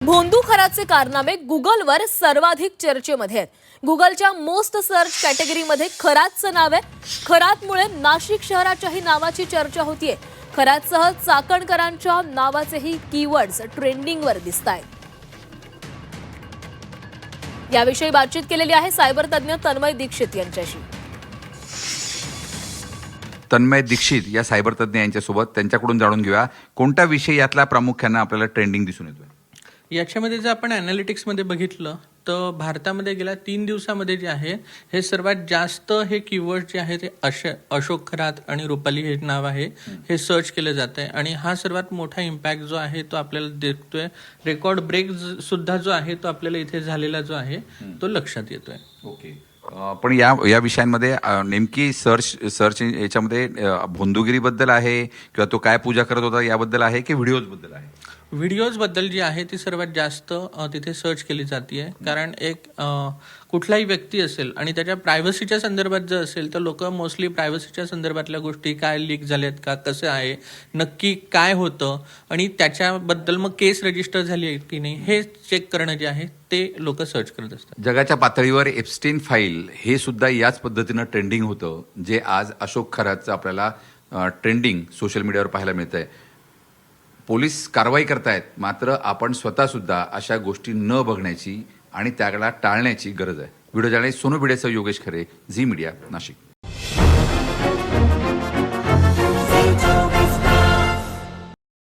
भोंदू खराचे कारनामे गुगलवर सर्वाधिक चर्चेमध्ये आहेत। गुगलच्या मोस्ट सर्च कॅटेगरीमध्ये खरातचं नाव आहे। खरातमुळे नाशिक शहराच्याही नावाची चर्चा होतीये। खरातसह चाकणकरांच्या नावाचेही कीवर्ड्स ट्रेंडिंगवर दिसतायत। याविषयी बातचीत केलेली आहे सायबर तज्ञ तन्मय दीक्षित यांच्याशी। तन्मय दीक्षित या सायबर तज्ञ यांच्यासोबत त्यांच्याकडून जाणून घेऊया कोणता विषय यातला प्रामुख्याने आपल्याला ट्रेंडिंग दिसून येतोय। याच्यामध्ये जर आपण अॅनालिटिक्समध्ये बघितलं तर भारतामध्ये गेल्या 3 दिवसामध्ये जे आहे हे सर्वात जास्त हे कीवर्ड जे आहे ते अशोक खरात आणि रुपाली हे नाव आहे हे सर्च केलं जात आहे आणि हा सर्वात मोठा इम्पॅक्ट जो आहे तो आपल्याला दिसतोय। रेकॉर्ड ब्रेक सुद्धा जो आहे तो आपल्याला इथे झालेला जो आहे तो लक्षात येतोय। ओके, पण या विषयांमध्ये नेमकी सर्च याच्यामध्ये भोंदूगिरी बद्दल आहे किंवा तो काय पूजा करत होता याबद्दल आहे की व्हिडिओज बद्दल आहे? व्हिडिओज बद्दल जी आहे ती सर्वात जास्त तिथे सर्च केली जाते, कारण एक कुठलाही व्यक्ती असेल आणि त्याच्या प्रायव्हसीच्या संदर्भात जर असेल तर लोक मोस्टली प्रायव्हसीच्या संदर्भातल्या गोष्टी काय लीक झाल्यात का, कसं आहे, नक्की काय होतं आणि त्याच्याबद्दल मग केस रजिस्टर झाली आहे की नाही हे चेक करणं जे आहे ते लोक सर्च करत असतात। जगाच्या पातळीवर एप्स्टीन फाईल हे सुद्धा याच पद्धतीनं ट्रेंडिंग होतं, जे आज अशोक खरातचं आपल्याला ट्रेंडिंग सोशल मीडियावर पाहायला मिळतंय। पोलीस कारवाई करतायत, मात्र आपण स्वतः सुद्धा अशा गोष्टी न बघण्याची आणि त्याला टाळण्याची गरज आहे। व्हिडिओ जर्नलिस्ट सोनू भिडेसह योगेश खरे, झी मीडिया, नाशिक।